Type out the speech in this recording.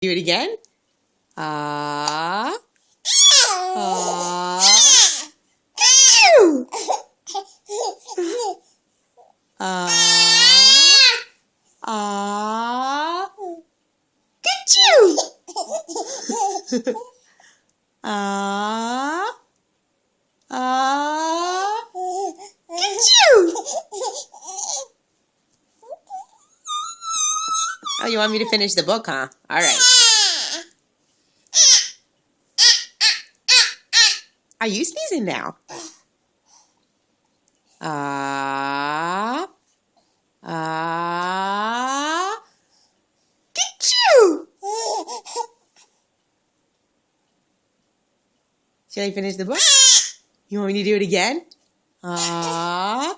Do it again. Ah. Ah. Achoo. Ah. Ah. Achoo. Ah. Ah. Achoo. Oh, you want me to finish the book, huh? All right. Are you sneezing now? Ah. Ah. Achoo. Should I finish the book? You want me to do it again? Ah.